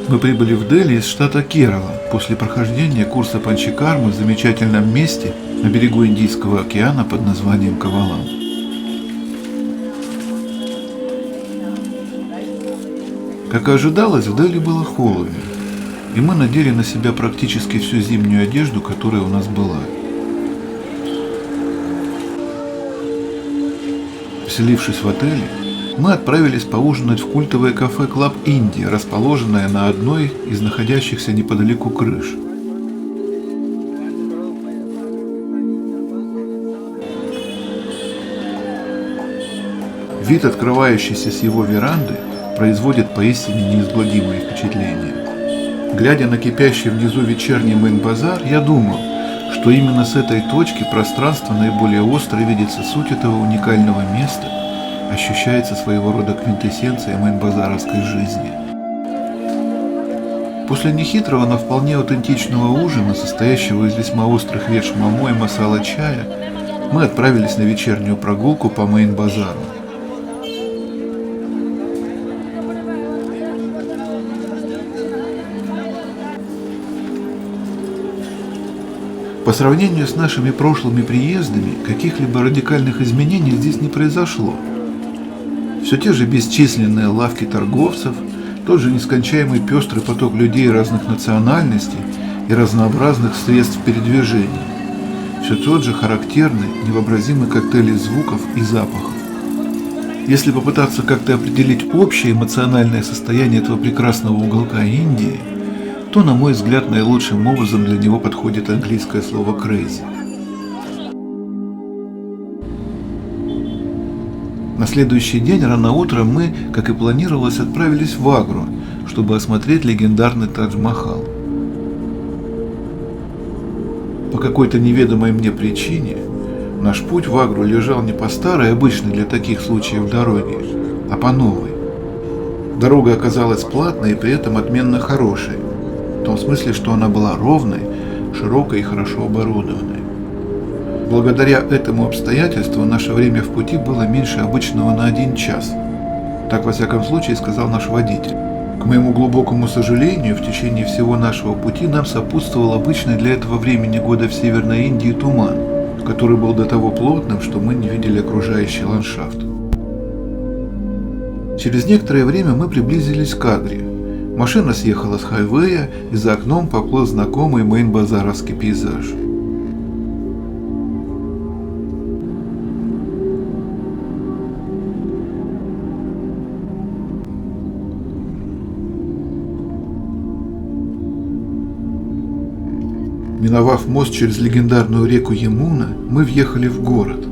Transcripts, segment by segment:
Мы прибыли в Дели из штата Керала после прохождения курса панчакармы в замечательном месте на берегу Индийского океана под названием Кавалам. Как и ожидалось, в Дели было холодно, и мы надели на себя практически всю зимнюю одежду, которая у нас была. Поселившись в отеле, мы отправились поужинать в культовое кафе Club India, расположенное на одной из находящихся неподалеку крыш. Вид, открывающийся с его веранды, производит поистине неизгладимое впечатление. Глядя на кипящий внизу вечерний Мейн-базар, я думал, что именно с этой точки пространство наиболее остро видится суть этого уникального места, ощущается своего рода квинтэссенция мейн-базаровской жизни. После нехитрого, но вполне аутентичного ужина, состоящего из весьма острых ветш момо и масала чая, мы отправились на вечернюю прогулку по мейн-базару. По сравнению с нашими прошлыми приездами, каких-либо радикальных изменений здесь не произошло. Все те же бесчисленные лавки торговцев, тот же нескончаемый пестрый поток людей разных национальностей и разнообразных средств передвижения. Все тот же характерный, невообразимый коктейль из звуков и запахов. Если попытаться как-то определить общее эмоциональное состояние этого прекрасного уголка Индии, то, на мой взгляд, наилучшим образом для него подходит английское слово «crazy». На следующий день рано утром мы, как и планировалось, отправились в Агру, чтобы осмотреть легендарный Тадж-Махал. По какой-то неведомой мне причине наш путь в Агру лежал не по старой, обычной для таких случаев дороге, а по новой. Дорога оказалась платной и при этом отменно хорошей, в том смысле, что она была ровной, широкой и хорошо оборудованной. Благодаря этому обстоятельству наше время в пути было меньше обычного на 1 час. Так, во всяком случае, сказал наш водитель. К моему глубокому сожалению, в течение всего нашего пути нам сопутствовал обычный для этого времени года в Северной Индии туман, который был до того плотным, что мы не видели окружающий ландшафт. Через некоторое время мы приблизились к Агре. Машина съехала с хайвея, и за окном поплыл знакомый мейн-базаровский пейзаж. Миновав мост через легендарную реку Ямуна, мы въехали в город.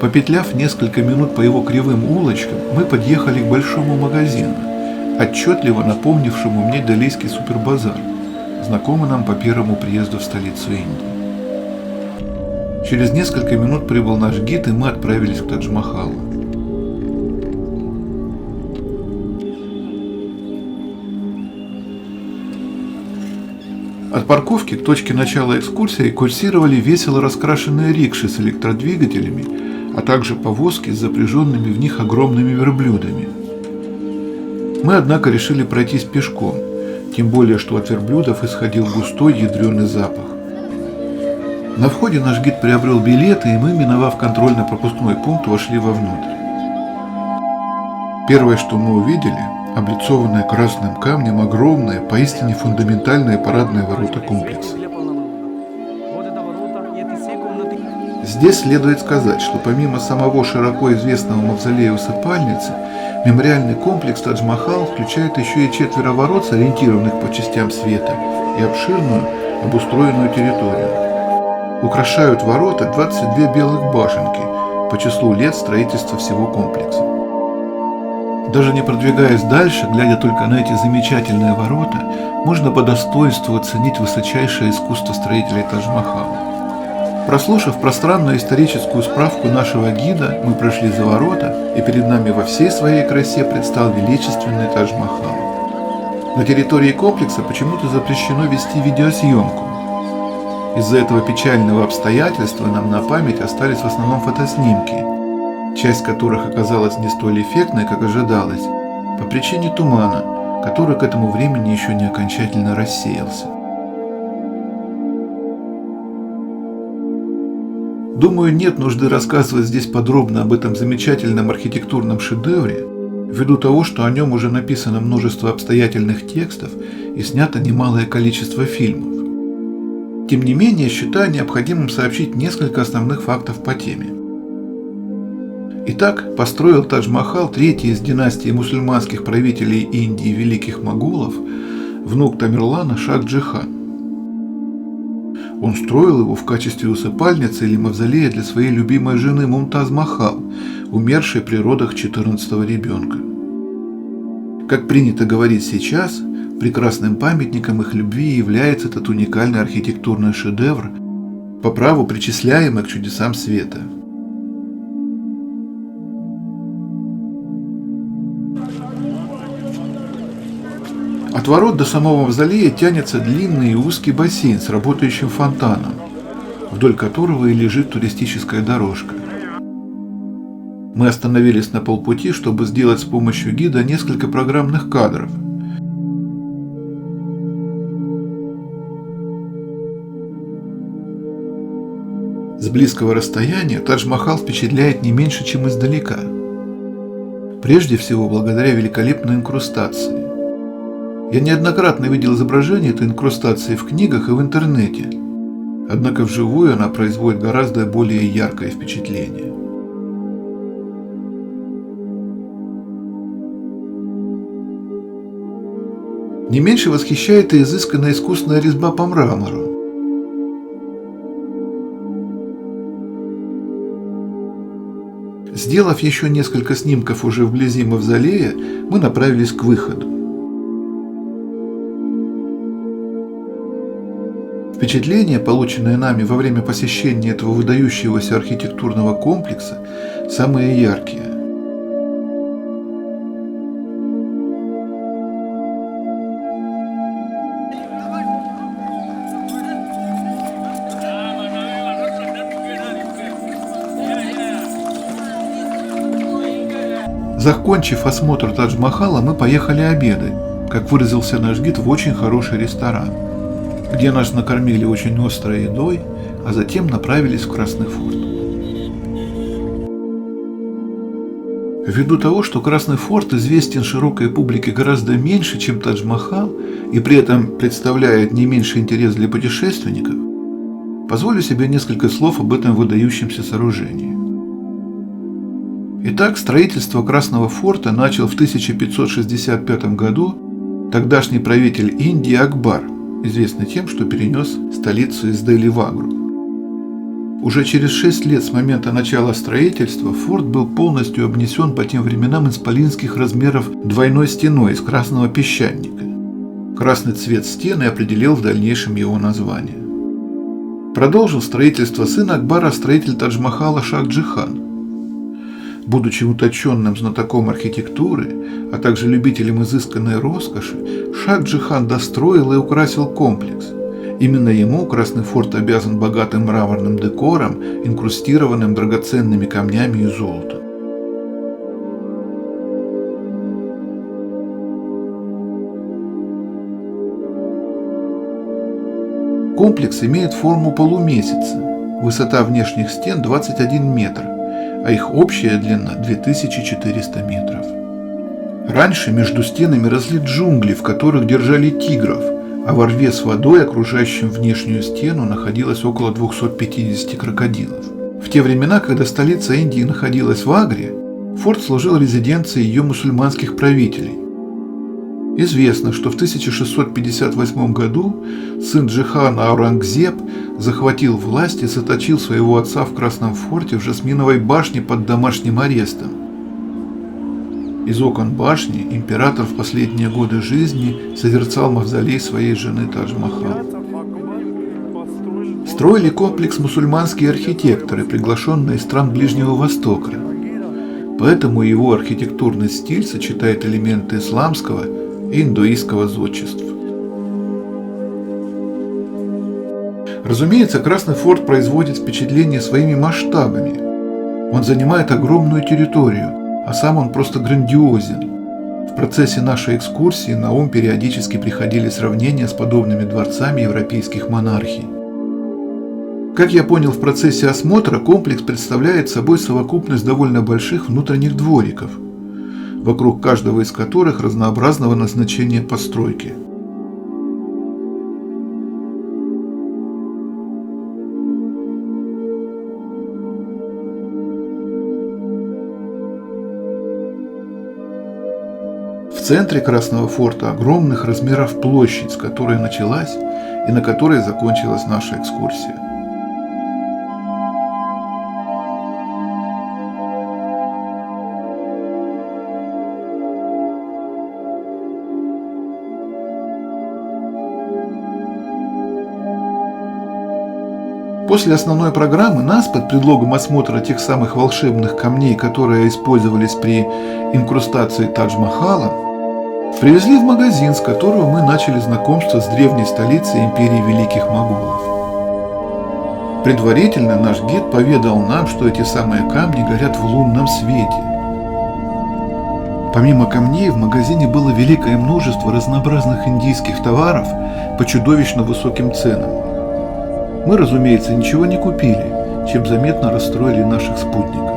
Попетляв несколько минут по его кривым улочкам, мы подъехали к большому магазину, отчетливо напомнившему мне Делийский супербазар, знакомый нам по первому приезду в столицу Индии. Через несколько минут прибыл наш гид, и мы отправились к Тадж-Махалу. От парковки к точке начала экскурсии курсировали весело раскрашенные рикши с электродвигателями, а также повозки с запряженными в них огромными верблюдами. Мы, однако, решили пройтись пешком, тем более, что от верблюдов исходил густой ядреный запах. На входе наш гид приобрел билеты, и мы, миновав контрольно-пропускной пункт, вошли вовнутрь. Первое, что мы увидели, облицованные красным камнем огромные, поистине фундаментальные парадные ворота комплекса. Здесь следует сказать, что помимо самого широко известного мавзолея усыпальницы, мемориальный комплекс Тадж-Махал включает еще и 4 ворот, сориентированных по частям света, и обширную, обустроенную территорию. Украшают ворота 22 белых башенки по числу лет строительства всего комплекса. Даже не продвигаясь дальше, глядя только на эти замечательные ворота, можно по достоинству оценить высочайшее искусство строителей Тадж-Махала. Прослушав пространную историческую справку нашего гида, мы прошли за ворота, и перед нами во всей своей красе предстал величественный Тадж-Махал. На территории комплекса почему-то запрещено вести видеосъемку. Из-за этого печального обстоятельства нам на память остались в основном фотоснимки, часть которых оказалась не столь эффектной, как ожидалось, по причине тумана, который к этому времени еще не окончательно рассеялся. Думаю, нет нужды рассказывать здесь подробно об этом замечательном архитектурном шедевре, ввиду того, что о нем уже написано множество обстоятельных текстов и снято немалое количество фильмов. Тем не менее, считаю необходимым сообщить несколько основных фактов по теме. Итак, построил Тадж-Махал третий из династии мусульманских правителей Индии великих моголов, внук Тамерлана Шах-Джахан. Он строил его в качестве усыпальницы или мавзолея для своей любимой жены Мумтаз-Махал, умершей при родах 14-го ребенка. Как принято говорить сейчас, прекрасным памятником их любви является этот уникальный архитектурный шедевр, по праву причисляемый к чудесам света. От ворот до самого мавзолея тянется длинный и узкий бассейн с работающим фонтаном, вдоль которого и лежит туристическая дорожка. Мы остановились на полпути, чтобы сделать с помощью гида несколько программных кадров. С близкого расстояния Тадж-Махал впечатляет не меньше, чем издалека. Прежде всего, благодаря великолепной инкрустации. Я неоднократно видел изображение этой инкрустации в книгах и в интернете, однако вживую она производит гораздо более яркое впечатление. Не меньше восхищает и изысканная искусная резьба по мрамору. Сделав еще несколько снимков уже вблизи мавзолея, мы направились к выходу. Впечатление, полученное нами во время посещения этого выдающегося архитектурного комплекса, самые яркие. Закончив осмотр Тадж-Махала, мы поехали обедать, как выразился наш гид, в очень хороший ресторан, где нас накормили очень острой едой, а затем направились в Красный форт. Ввиду того, что Красный форт известен широкой публике гораздо меньше, чем Тадж-Махал, и при этом представляет не меньший интерес для путешественников, позволю себе несколько слов об этом выдающемся сооружении. Итак, строительство Красного форта начал в 1565 году тогдашний правитель Индии Акбар, известный тем, что перенес столицу из Дели в Агру. Уже через 6 лет с момента начала строительства форт был полностью обнесен по тем временам исполинских размеров двойной стеной из красного песчаника. Красный цвет стены определил в дальнейшем его название. Продолжил строительство сын Акбара, строитель Тадж-Махала Шах-Джахан. Будучи утонченным знатоком архитектуры, а также любителем изысканной роскоши, Шах-Джахан достроил и украсил комплекс. Именно ему Красный форт обязан богатым мраморным декором, инкрустированным драгоценными камнями и золотом. Комплекс имеет форму полумесяца, высота внешних стен 21 метр, а их общая длина 2400 метров. Раньше между стенами росли джунгли, в которых держали тигров, а во рве с водой, окружающем внешнюю стену, находилось около 250 крокодилов. В те времена, когда столица Индии находилась в Агре, форт служил резиденцией ее мусульманских правителей. Известно, что в 1658 году сын Джихана Аурангзеб захватил власть и заточил своего отца в Красном форте в Жасминовой башне под домашним арестом. Из окон башни император в последние годы жизни созерцал мавзолей своей жены Тадж-Махал. Строили комплекс мусульманские архитекторы, приглашенные из стран Ближнего Востока. Поэтому его архитектурный стиль сочетает элементы исламского и индуистского зодчества. Разумеется, Красный форт производит впечатление своими масштабами. Он занимает огромную территорию, а сам он просто грандиозен. В процессе нашей экскурсии на ум периодически приходили сравнения с подобными дворцами европейских монархий. Как я понял в процессе осмотра, комплекс представляет собой совокупность довольно больших внутренних двориков, вокруг каждого из которых разнообразного назначения постройки. В центре Красного форта огромных размеров площадь, с которой началась и на которой закончилась наша экскурсия. После основной программы нас, под предлогом осмотра тех самых волшебных камней, которые использовались при инкрустации Тадж-Махала, привезли в магазин, с которого мы начали знакомство с древней столицей империи Великих Моголов. Предварительно наш гид поведал нам, что эти самые камни горят в лунном свете. Помимо камней в магазине было великое множество разнообразных индийских товаров по чудовищно высоким ценам. Мы, разумеется, ничего не купили, чем заметно расстроили наших спутников.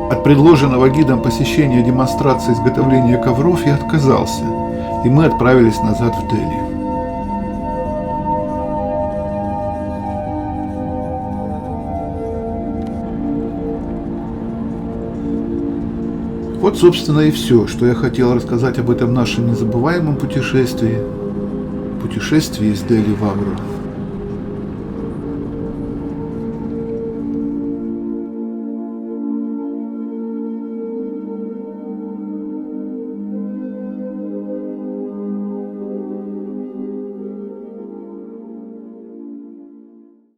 От предложенного гидом посещения демонстрации изготовления ковров я отказался, и мы отправились назад в Дели. Вот, собственно, и все, что я хотел рассказать об этом нашем незабываемом путешествии из Дели в Агру.